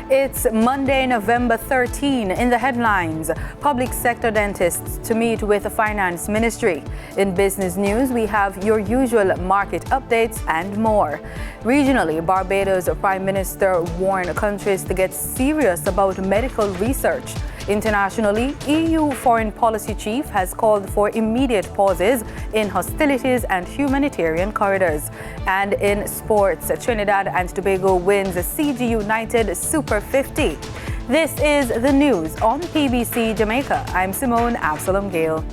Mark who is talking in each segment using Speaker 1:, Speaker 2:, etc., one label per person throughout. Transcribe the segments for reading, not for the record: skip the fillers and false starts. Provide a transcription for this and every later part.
Speaker 1: It's Monday, November 13. In the headlines, public sector dentists to meet with the Finance Ministry. In business news, we have your usual market updates and more. Regionally, Barbados Prime Minister warned countries to get serious about medical research. Internationally, EU Foreign Policy Chief has called for immediate pauses in hostilities and humanitarian corridors. And in sports, Trinidad and Tobago wins the CG United Super 50. This is the news on PBC Jamaica. I'm Simone Absalom Gale.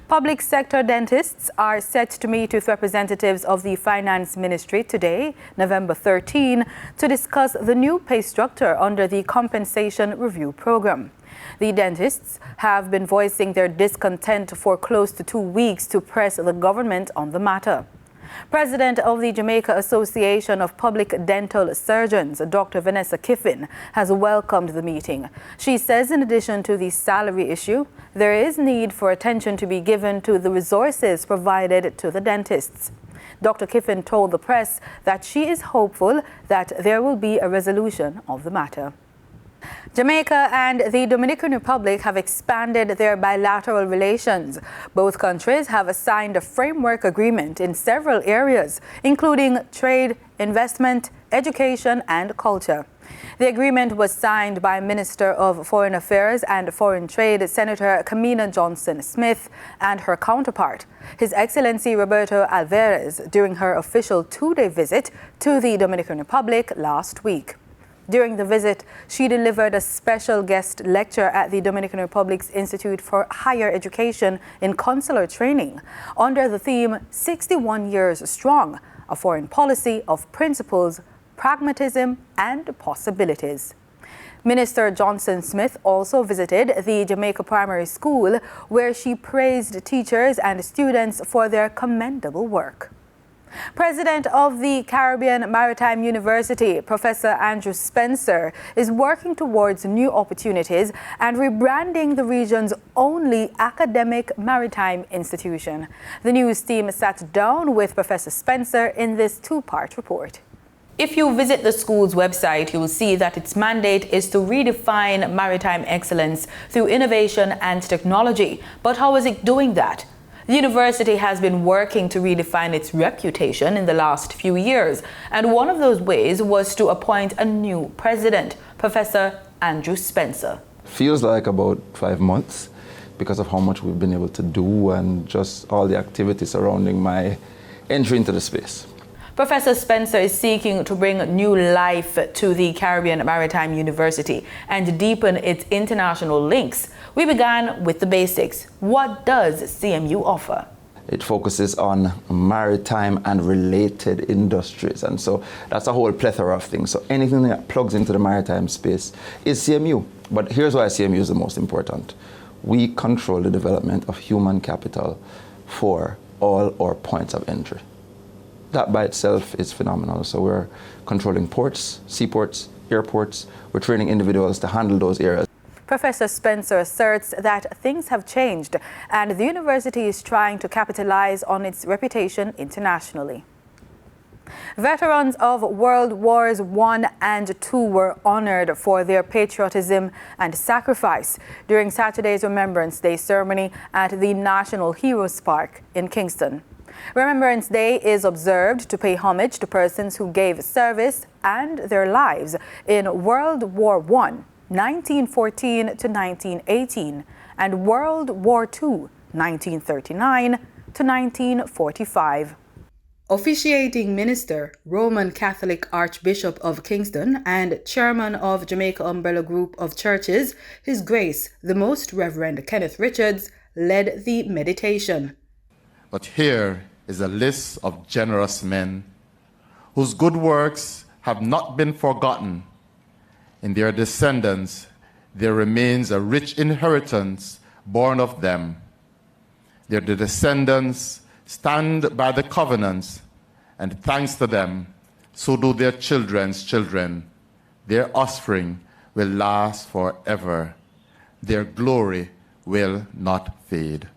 Speaker 1: Public sector dentists are set to meet with representatives of the Finance Ministry today, November 13, to discuss the new pay structure under the Compensation Review Program. The dentists have been voicing their discontent for close to 2 weeks to press the government on the matter. President of the Jamaica Association of Public Dental Surgeons, Dr. Vanessa Kiffin, has welcomed the meeting. She says in addition to the salary issue, there is need for attention to be given to the resources provided to the dentists. Dr. Kiffin told the press that she is hopeful that there will be a resolution of the matter. Jamaica and the Dominican Republic have expanded their bilateral relations. Both countries have signed a framework agreement in several areas, including trade, investment, education, and culture. The agreement was signed by Minister of Foreign Affairs and Foreign Trade, Senator Kamina Johnson-Smith, and her counterpart, His Excellency Roberto Alvarez, during her official 2-day visit to the Dominican Republic last week. During the visit, she delivered a special guest lecture at the Dominican Republic's Institute for Higher Education in Consular Training under the theme 61 Years Strong, a foreign policy of principles, pragmatism, and possibilities. Minister Johnson-Smith also visited the Jamaica Primary School, where she praised teachers and students for their commendable work. President of the Caribbean Maritime University, Professor Andrew Spencer, is working towards new opportunities and rebranding the region's only academic maritime institution. The news team sat down with Professor Spencer in this 2-part report. If you visit the school's website, you will see that its mandate is to redefine maritime excellence through innovation and technology. But how is it doing that? The university has been working to redefine its reputation in the last few years, and one of those ways was to appoint a new president, Professor Andrew Spencer.
Speaker 2: Feels like about 5 months because of how much we've been able to do and just all the activities surrounding my entry into the space.
Speaker 1: Professor Spencer is seeking to bring new life to the Caribbean Maritime University and deepen its international links. We began with the basics. What does CMU offer?
Speaker 2: It focuses on maritime and related industries, and so that's a whole plethora of things. So anything that plugs into the maritime space is CMU. But here's why CMU is the most important. We control the development of human capital for all our points of entry. That by itself is phenomenal. So we're controlling ports, seaports, airports. We're training individuals to handle those areas.
Speaker 1: Professor Spencer asserts that things have changed and the university is trying to capitalize on its reputation internationally. Veterans of World Wars I and II were honored for their patriotism and sacrifice during Saturday's Remembrance Day Ceremony at the National Heroes Park in Kingston. Remembrance Day is observed to pay homage to persons who gave service and their lives in World War I, 1914 to 1918, and World War II, 1939 to 1945. Officiating Minister, Roman Catholic Archbishop of Kingston and Chairman of Jamaica Umbrella Group of Churches, His Grace the Most Reverend Kenneth Richards, led the meditation.
Speaker 3: But here is a list of generous men whose good works have not been forgotten. In their descendants, there remains a rich inheritance born of them. Their descendants stand by the covenants, and thanks to them, so do their children's children, their offspring, will last forever. Their glory will not fade.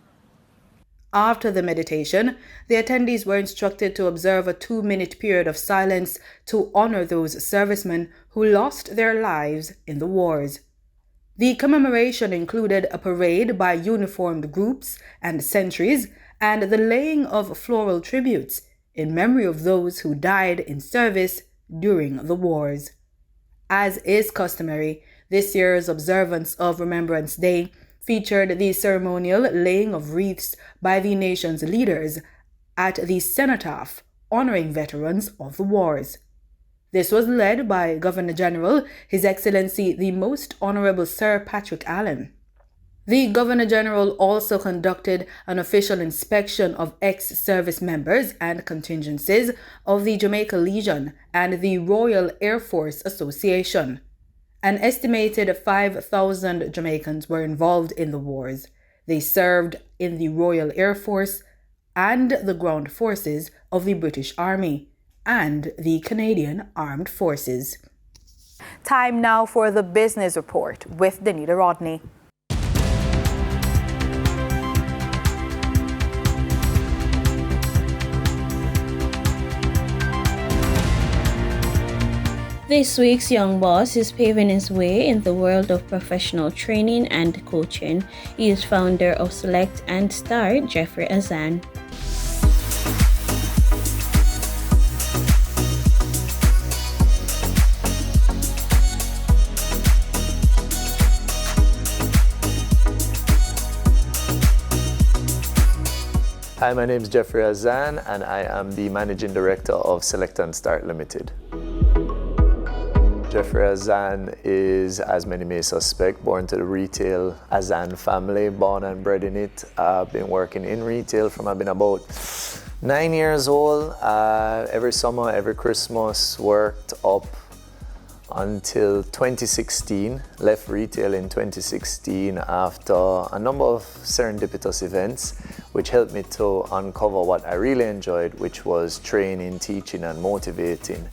Speaker 1: After the meditation, the attendees were instructed to observe a 2-minute period of silence to honor those servicemen who lost their lives in the wars. The commemoration included a parade by uniformed groups and sentries and the laying of floral tributes in memory of those who died in service during the wars. As is customary, this year's observance of Remembrance Day featured the ceremonial laying of wreaths by the nation's leaders at the cenotaph honoring veterans of the wars. This was led by Governor General, His Excellency the Most Honorable Sir Patrick Allen. The Governor General also conducted an official inspection of ex-service members and contingencies of the Jamaica Legion and the Royal Air Force Association. An estimated 5,000 Jamaicans were involved in the wars. They served in the Royal Air Force and the ground forces of the British Army and the Canadian Armed Forces. Time now for the business report with Danita Rodney.
Speaker 4: This week's young boss is paving his way in the world of professional training and coaching. He is founder of Select and Start, Jeffrey Azan.
Speaker 5: Hi, my name is Jeffrey Azan and I am the Managing Director of Select and Start Limited. Jeffrey Azan is, as many may suspect, born to the retail Azan family, born and bred in it. I've been working in retail from I've been about 9 years old. Every summer, every Christmas, worked up until 2016. Left retail in 2016 after a number of serendipitous events, which helped me to uncover what I really enjoyed, which was training, teaching, and motivating.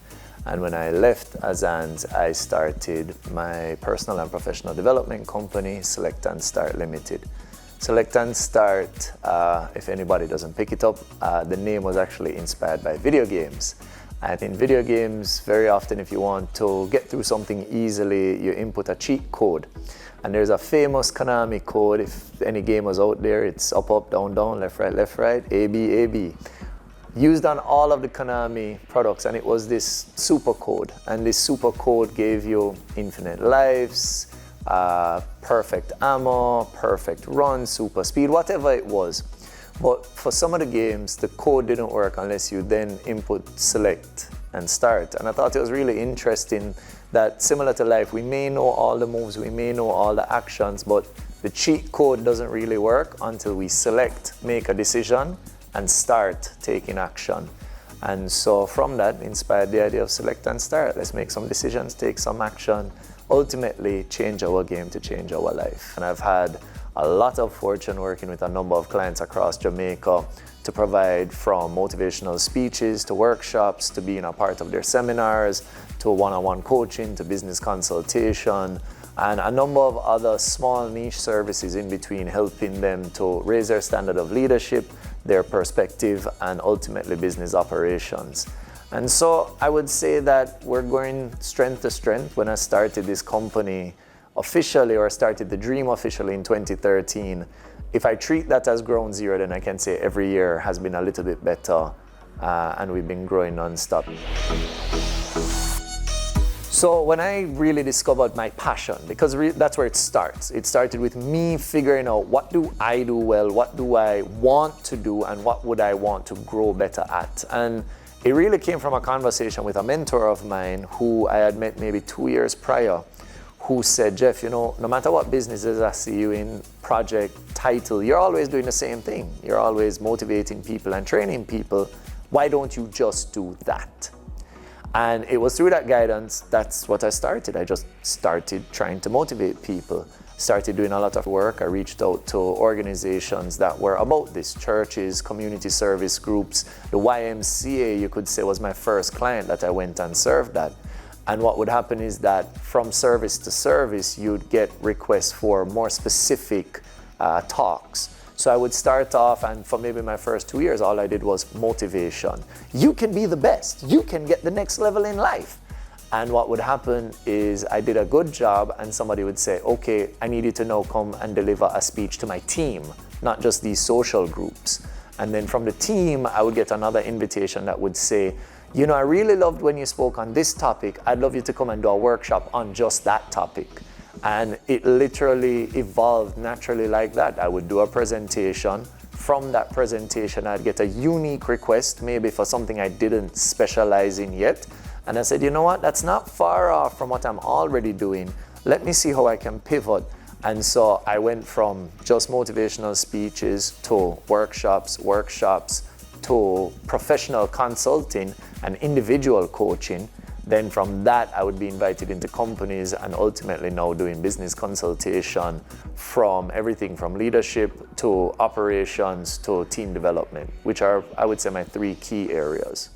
Speaker 5: And when I left Azan's, I started my personal and professional development company, Select and Start Limited. Select and Start, if anybody doesn't pick it up, the name was actually inspired by video games. And in video games, very often if you want to get through something easily, you input a cheat code. And there's a famous Konami code, if any gamers out there, it's up, up, down, down, left, right, A, B, A, B. Used on all of the Konami products, and it was this super code. And this super code gave you infinite lives, perfect ammo, perfect run, super speed, whatever it was. But for some of the games, the code didn't work unless you then input select and start. And I thought it was really interesting that, similar to life, we may know all the moves, we may know all the actions, but the cheat code doesn't really work until we select, make a decision, and start taking action. And so from that inspired the idea of Select and Start. Let's make some decisions, take some action, ultimately change our game to change our life. And I've had a lot of fortune working with a number of clients across Jamaica to provide from motivational speeches to workshops, to being a part of their seminars, to one-on-one coaching, to business consultation, and a number of other small niche services in between, helping them to raise their standard of leadership, their perspective, and ultimately business operations. And so I would say that we're going strength to strength. When I started this company officially, or started the dream officially in 2013, if I treat that as ground zero, then I can say every year has been a little bit better, and we've been growing non-stop. So when I really discovered my passion, because that's where it starts. It started with me figuring out, what do I do well, what do I want to do, and what would I want to grow better at? And it really came from a conversation with a mentor of mine who I had met maybe 2 years prior, who said, Jeff, you know, no matter what businesses I see you in, project, title, you're always doing the same thing. You're always motivating people and training people. Why don't you just do that? And it was through that guidance, that's what I started. I just started trying to motivate people, started doing a lot of work. I reached out to organizations that were about this, churches, community service groups. The YMCA, you could say, was my first client that I went and served at. And what would happen is that from service to service, you'd get requests for more specific talks. So I would start off, and for maybe my first 2 years, all I did was motivation. You can be the best. You can get the next level in life. And what would happen is I did a good job, and somebody would say, okay, I need you to now come and deliver a speech to my team, not just these social groups. And then from the team, I would get another invitation that would say, you know, I really loved when you spoke on this topic. I'd love you to come and do a workshop on just that topic. And it literally evolved naturally like that. I would do a presentation. From that presentation, I'd get a unique request, maybe for something I didn't specialize in yet. And I said, you know what, that's not far off from what I'm already doing. Let me see how I can pivot. And so I went from just motivational speeches to workshops, to professional consulting and individual coaching. Then from that, I would be invited into companies and ultimately now doing business consultation from everything from leadership to operations to team development, which are, I would say, my 3 key areas.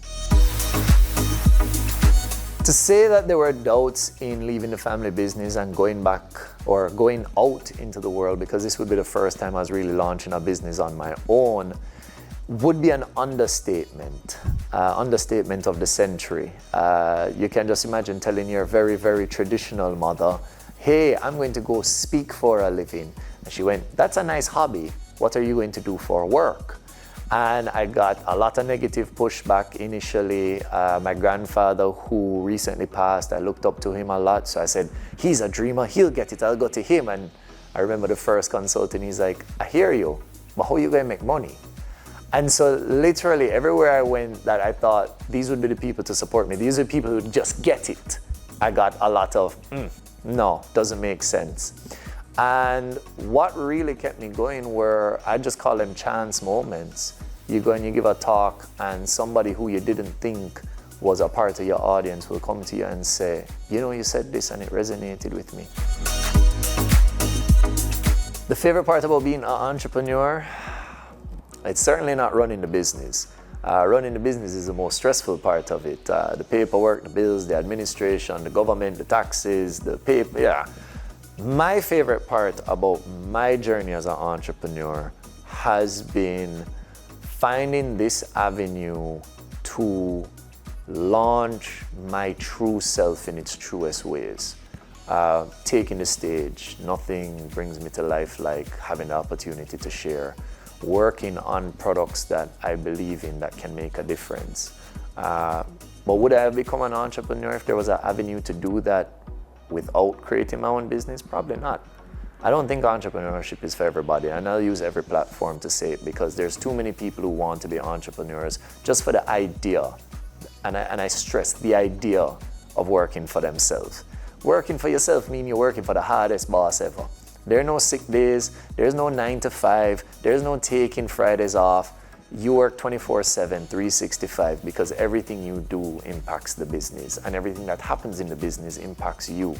Speaker 5: To say that there were doubts in leaving the family business and going back or going out into the world, because this would be the first time I was really launching a business on my own, would be an understatement of the century. You can just imagine telling your very, very traditional mother, hey, I'm going to go speak for a living. And she went, that's a nice hobby. What are you going to do for work? And I got a lot of negative pushback initially. My grandfather, who recently passed, I looked up to him a lot. So I said, he's a dreamer, he'll get it, I'll go to him. And I remember the first consulting, he's like, I hear you, but how are you going to make money? And so literally everywhere I went that I thought these would be the people to support me, these are the people who just get it, I got a lot of, no, doesn't make sense. And what really kept me going were, I just call them chance moments. You go and you give a talk and somebody who you didn't think was a part of your audience will come to you and say, you know, you said this and it resonated with me. The favorite part about being an entrepreneur, it's certainly not running the business. Running the business is the most stressful part of it. The paperwork, the bills, the administration, the government, the taxes, the paper, yeah. My favorite part about my journey as an entrepreneur has been finding this avenue to launch my true self in its truest ways. Taking the stage, nothing brings me to life like having the opportunity to share. Working on products that I believe in that can make a difference. But would I have become an entrepreneur if there was an avenue to do that without creating my own business? Probably not. I don't think entrepreneurship is for everybody, and I'll use every platform to say it because there's too many people who want to be entrepreneurs just for the idea, and I stress the idea of working for themselves. Working for yourself means you're working for the hardest boss ever. There are no sick days, there's no 9 to 5, there's no taking Fridays off. You work 24/7, 365 because everything you do impacts the business and everything that happens in the business impacts you.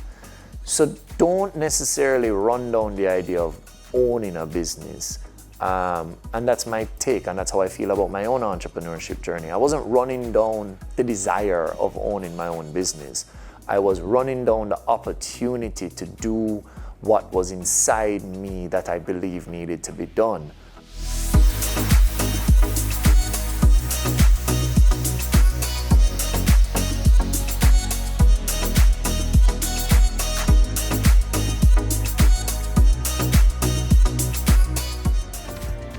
Speaker 5: So don't necessarily run down the idea of owning a business. And that's my take, and that's how I feel about my own entrepreneurship journey. I wasn't running down the desire of owning my own business. I was running down the opportunity to do what was inside me that I believe needed to be done.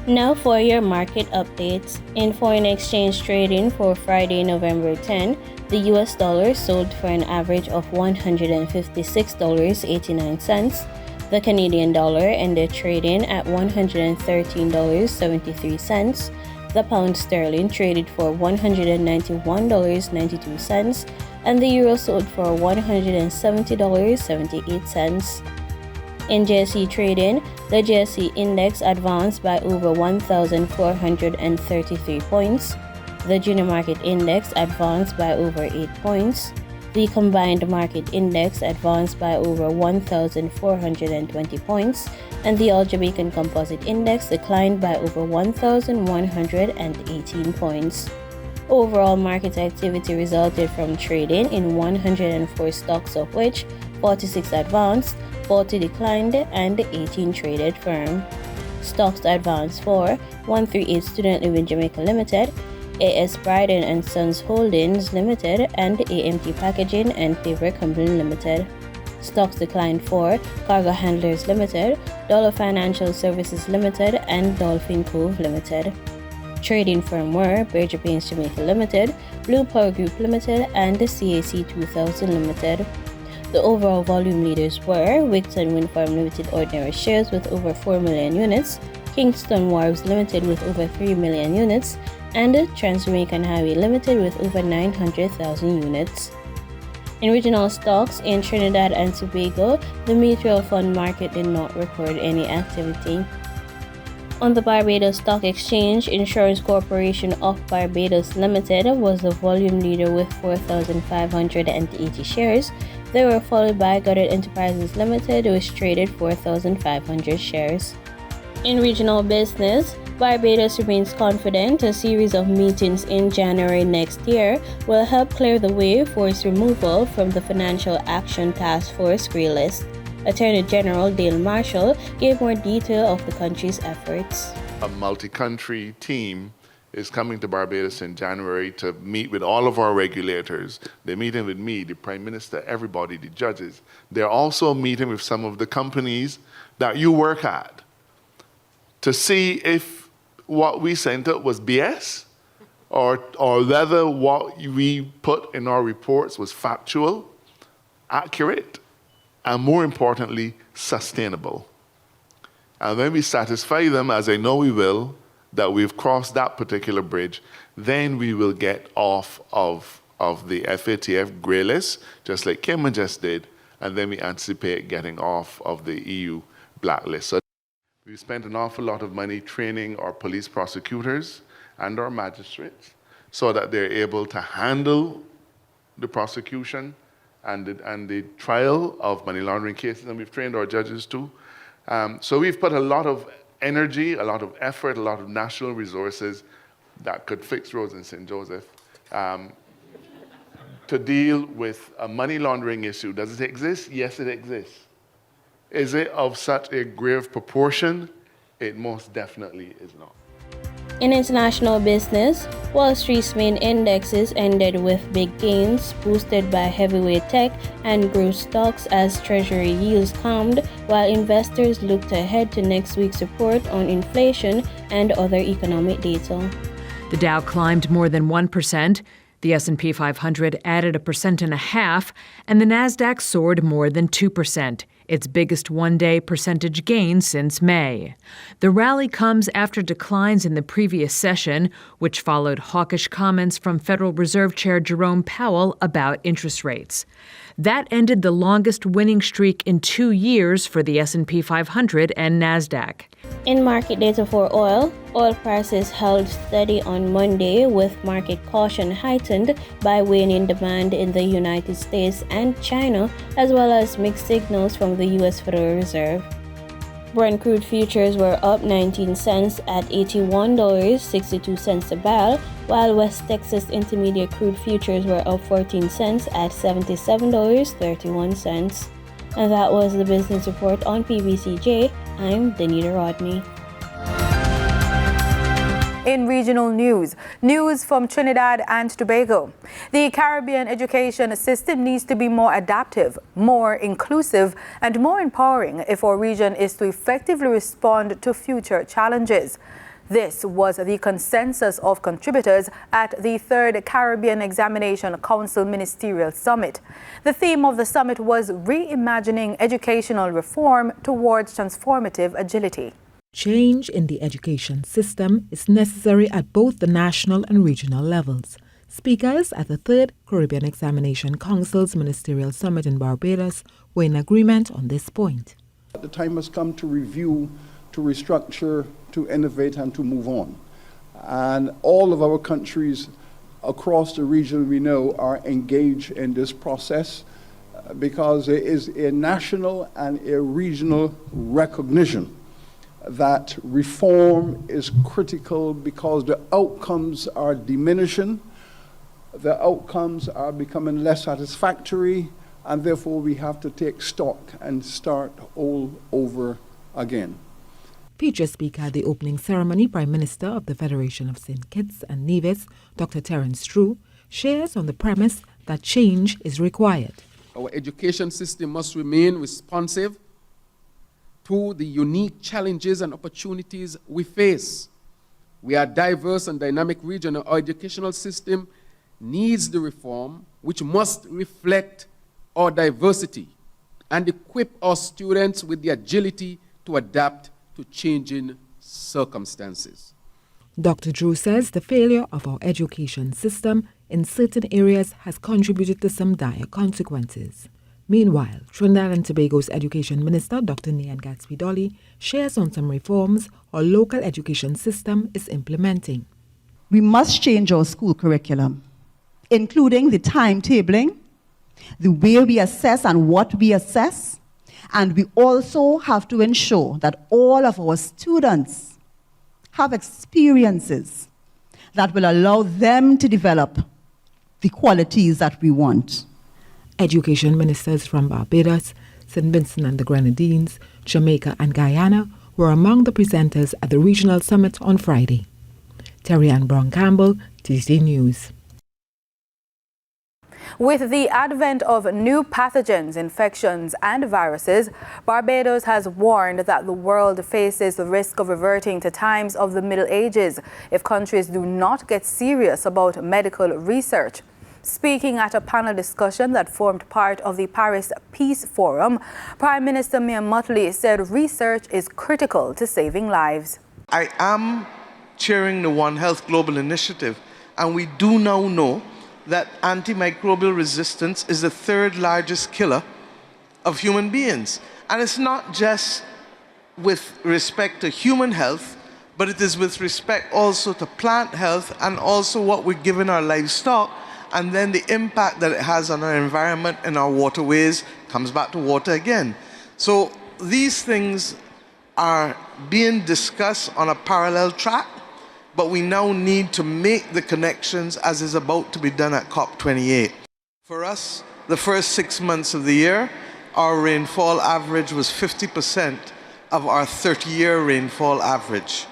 Speaker 4: Now for your market updates. In foreign exchange trading for Friday, November 10, the US dollar sold for an average of $156.89. The Canadian dollar ended trading at $113.73. The pound sterling traded for $191.92, and the euro sold for $170.78. In JSE trading, the JSE index advanced by over 1,433 points. The junior market index advanced by over 8 points. The combined market index advanced by over 1,420 points, and the All Jamaican Composite Index declined by over 1,118 points. Overall market activity resulted from trading in 104 stocks, of which 46 advanced, 40 declined, and 18 traded firm. Stocks advanced for 138 Student Living Jamaica Limited, AS Bryden and Sons Holdings Limited, and AMT Packaging and Paper Company Limited. Stocks declined for Cargo Handlers Limited, Dollar Financial Services Limited, and Dolphin Cove Limited. Trading firm were Berger Paints Jamaica Limited, Blue Power Group Limited, and the CAC 2000 Limited. The overall volume leaders were Wigton Wind Farm Limited ordinary shares with over 4 million units, Kingston Wharves Limited with over 3 million units, and Trans-Jamaican Highway Limited with over 900,000 units. In regional stocks in Trinidad and Tobago, the mutual fund market did not record any activity. On the Barbados Stock Exchange, Insurance Corporation of Barbados Limited was the volume leader with 4,580 shares. They were followed by Goddard Enterprises Limited, which traded 4,500 shares. In regional business, Barbados remains confident a series of meetings in January next year will help clear the way for its removal from the Financial Action Task Force grey list. Attorney General Dale Marshall gave more detail of the country's efforts.
Speaker 6: A multi-country team is coming to Barbados in January to meet with all of our regulators. They're meeting with me, the Prime Minister, everybody, the judges. They're also meeting with some of the companies that you work at to see if what we sent out was BS or whether what we put in our reports was factual, accurate, and more importantly, sustainable. And when we satisfy them, as I know we will, that we've crossed that particular bridge, then we will get off of the FATF grey list, just like Kim just did, and then we anticipate getting off of the EU blacklist. So we spent an awful lot of money training our police prosecutors and our magistrates so that they're able to handle the prosecution and the trial of money laundering cases, and we've trained our judges too. So we've put a lot of energy, a lot of effort, a lot of national resources that could fix roads in St. Joseph to deal with a money laundering issue. Does it exist? Yes, it exists. Is it of such a grave proportion? It most definitely is not.
Speaker 4: In international business, Wall Street's main indexes ended with big gains, boosted by heavyweight tech and growth stocks as Treasury yields calmed, while investors looked ahead to next week's report on inflation and other economic data.
Speaker 7: The Dow climbed more than 1%. The S&P 500 added 1.5%, and the Nasdaq soared more than 2%, its biggest one-day percentage gain since May. The rally comes after declines in the previous session, which followed hawkish comments from Federal Reserve Chair Jerome Powell about interest rates. That ended the longest winning streak in 2 years for the S&P 500 and Nasdaq.
Speaker 4: In market data for oil prices held steady on Monday, with market caution heightened by waning demand in the United States and China, as well as mixed signals from the U.S. Federal Reserve. Brent crude futures were up 19 cents at $81.62 a barrel, while West Texas Intermediate crude futures were up 14 cents at $77.31. And that was the business report on PBCJ. I'm Danita Rodney.
Speaker 1: In regional news from Trinidad and Tobago. The Caribbean education system needs to be more adaptive, more inclusive, and more empowering if our region is to effectively respond to future challenges. This was the consensus of contributors at the 3rd Caribbean Examination Council Ministerial Summit. The theme of the summit was reimagining educational reform towards transformative agility.
Speaker 8: Change in the education system is necessary at both the national and regional levels. Speakers at the 3rd Caribbean Examination Council's Ministerial Summit in Barbados were in agreement on this point.
Speaker 9: The time has come to review, to restructure, to innovate, and to move on. And all of our countries across the region, we know, are engaged in this process because there is a national and a regional recognition that reform is critical because the outcomes are diminishing the outcomes are becoming less satisfactory, and therefore we have to take stock and start all over again.
Speaker 8: Featured speaker at the opening ceremony, Prime Minister of the Federation of St. Kitts and Nevis, Dr. Terence True, shares on the premise that change is required.
Speaker 10: Our education system must remain responsive to the unique challenges and opportunities we face. We are a diverse and dynamic region. Our educational system needs the reform which must reflect our diversity and equip our students with the agility to adapt to changing circumstances.
Speaker 8: Dr. Drew says the failure of our education system in certain areas has contributed to some dire consequences. Meanwhile, Trinidad and Tobago's Education Minister, Dr. Nian Gatsby-Dolly, shares on some reforms our local education system is implementing.
Speaker 11: We must change our school curriculum, including the timetabling, the way we assess and what we assess, and we also have to ensure that all of our students have experiences that will allow them to develop the qualities that we want.
Speaker 8: Education ministers from Barbados, St. Vincent and the Grenadines, Jamaica and Guyana were among the presenters at the regional summit on Friday. Terry Ann Brown-Campbell, TC News.
Speaker 1: With the advent of new pathogens, infections and viruses, Barbados has warned that the world faces the risk of reverting to times of the Middle Ages if countries do not get serious about medical research. Speaking at a panel discussion that formed part of the Paris Peace Forum, Prime Minister Mia Mottley said research is critical to saving lives.
Speaker 12: I am chairing the One Health Global Initiative, and we do now know that antimicrobial resistance is the third largest killer of human beings. And it's not just with respect to human health, but it is with respect also to plant health and also what we're giving our livestock, and then the impact that it has on our environment and our waterways comes back to water again. So these things are being discussed on a parallel track, but we now need to make the connections as is about to be done at COP28. For us, the first 6 months of the year, our rainfall average was 50% of our 30-year rainfall average.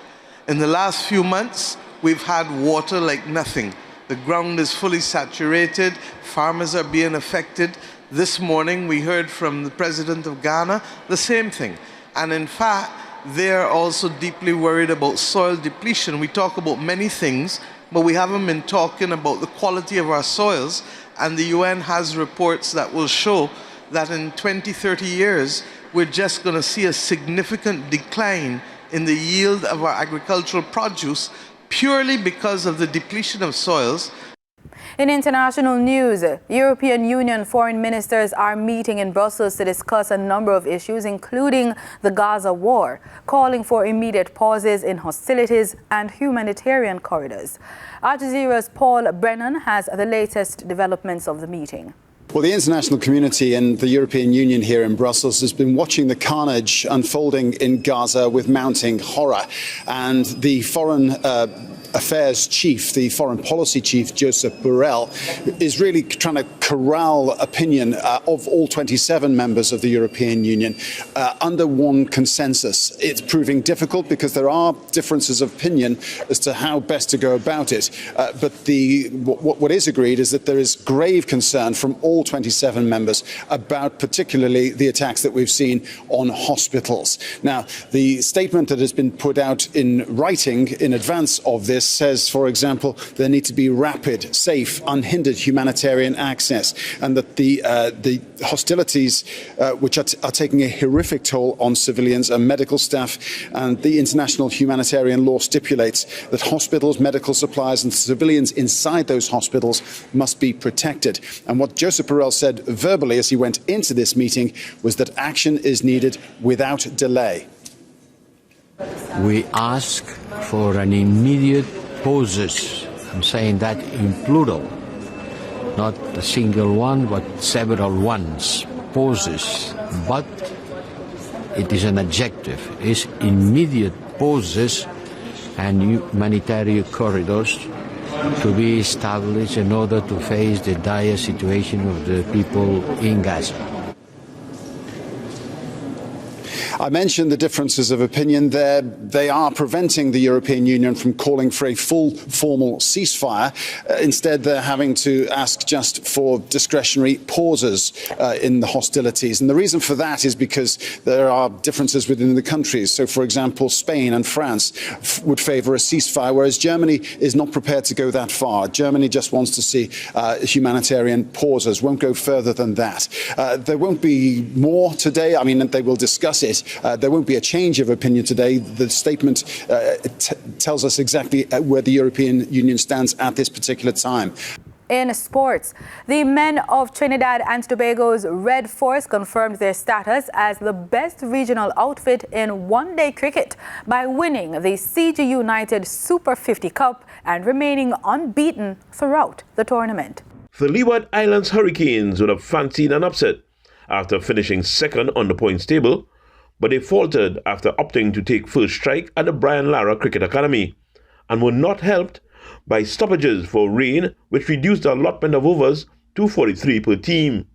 Speaker 12: In the last few months, we've had water like nothing. The ground is fully saturated, farmers are being affected. This morning, we heard from the President of Ghana the same thing. And in fact, they're also deeply worried about soil depletion. We talk about many things, but we haven't been talking about the quality of our soils. And the UN has reports that will show that in 20, 30 years, we're just going to see a significant decline in the yield of our agricultural produce purely because of the depletion of soils.
Speaker 1: In international news, European Union foreign ministers are meeting in Brussels to discuss a number of issues, including the Gaza war, calling for immediate pauses in hostilities and humanitarian corridors. Al Jazeera's Paul Brennan has the latest developments of the meeting.
Speaker 13: Well, the international community and the European Union here in Brussels has been watching the carnage unfolding in Gaza with mounting horror. And the Foreign Affairs Chief, the Foreign Policy Chief, Joseph Borrell, is really trying to corral opinion of all 27 members of the European Union under one consensus. It's proving difficult because there are differences of opinion as to how best to go about it. But what is agreed is that there is grave concern from all 27 members about particularly the attacks that we've seen on hospitals. Now, the statement that has been put out in writing in advance of this says, for example, there need to be rapid, safe, unhindered humanitarian access, and that the hostilities, which are taking a horrific toll on civilians and medical staff, and the international humanitarian law stipulates that hospitals, medical supplies and civilians inside those hospitals must be protected. And what Joseph Borrell said verbally as he went into this meeting was that action is needed without delay.
Speaker 14: We ask for an immediate pauses. I'm saying that in plural, not a single one, but several ones, pauses. But it is an adjective. It's immediate pauses and humanitarian corridors to be established in order to face the dire situation of the people in Gaza.
Speaker 13: I mentioned the differences of opinion there. They are preventing the European Union from calling for a full formal ceasefire. Instead, they're having to ask just for discretionary pauses in the hostilities. And the reason for that is because there are differences within the countries. So, for example, Spain and France would favour a ceasefire, whereas Germany is not prepared to go that far. Germany just wants to see humanitarian pauses, won't go further than that. There won't be more today. I mean, they will discuss it. There won't be a change of opinion today. The statement tells us exactly where the European Union stands at this particular time.
Speaker 1: In sports, the men of Trinidad and Tobago's Red Force confirmed their status as the best regional outfit in one-day cricket by winning the CG United Super 50 Cup and remaining unbeaten throughout the tournament.
Speaker 15: The Leeward Islands Hurricanes would have fancied an upset after finishing second on the points table, but they faltered after opting to take first strike at the Brian Lara Cricket Academy and were not helped by stoppages for rain, which reduced the allotment of overs to 43 per team.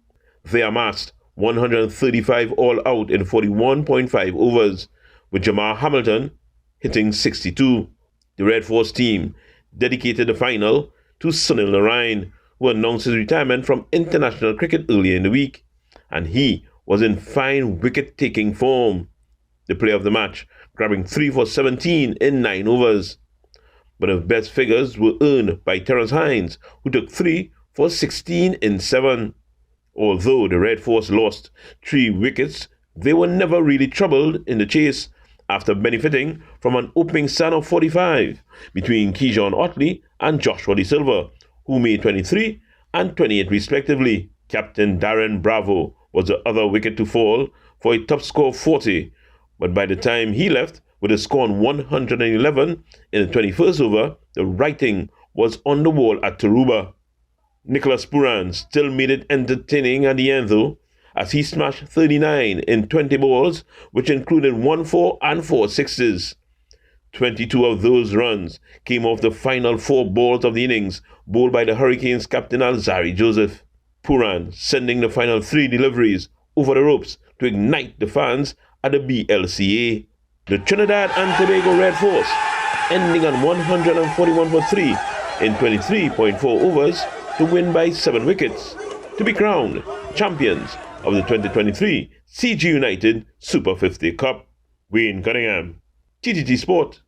Speaker 15: They amassed 135 all out in 41.5 overs, with Jamar Hamilton hitting 62. The Red Force team dedicated the final to Sunil Narayan, who announced his retirement from international cricket earlier in the week, and he was in fine wicket-taking form. The player of the match, grabbing 3 for 17 in 9 overs. But the best figures were earned by Terence Hines, who took 3 for 16 in 7. Although the Red Force lost 3 wickets, they were never really troubled in the chase after benefiting from an opening stand of 45 between Kejon Otley and Joshua De Silva, who made 23 and 28 respectively. Captain Darren Bravo was the other wicket to fall for a top score of 40, but by the time he left with a score on 111 in the 21st over, the writing was on the wall at Taruba. Nicholas Puran still made it entertaining at the end though, as he smashed 39 in 20 balls, which included 1 4 and 4 sixes. 22 of those runs came off the final 4 balls of the innings, bowled by the Hurricanes captain Alzari Joseph. Puran sending the final 3 deliveries over the ropes to ignite the fans at the BLCA. The Trinidad and Tobago Red Force ending on 141 for 3 in 23.4 overs to win by 7 wickets to be crowned champions of the 2023 CG United Super 50 Cup. Wayne Cunningham, TTT Sport.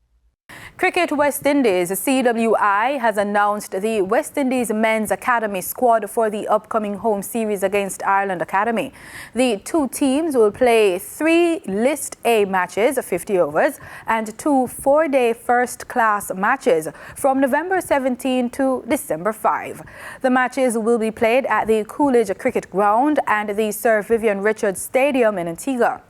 Speaker 1: Cricket West Indies, CWI, has announced the West Indies Men's Academy squad for the upcoming home series against Ireland Academy. The 2 teams will play 3 List A matches, 50 overs, and 2 4-day first-class matches from November 17 to December 5. The matches will be played at the Coolidge Cricket Ground and the Sir Vivian Richards Stadium in Antigua.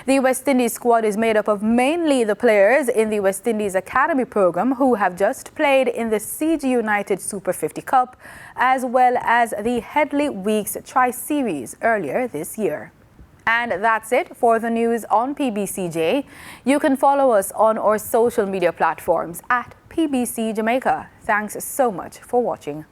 Speaker 1: The West Indies squad is made up of mainly the players in the West Indies Academy program who have just played in the CG United Super 50 Cup, as well as the Headley Weeks Tri-Series earlier this year. And that's it for the news on PBCJ. You can follow us on our social media platforms at PBCJamaica. Thanks so much for watching.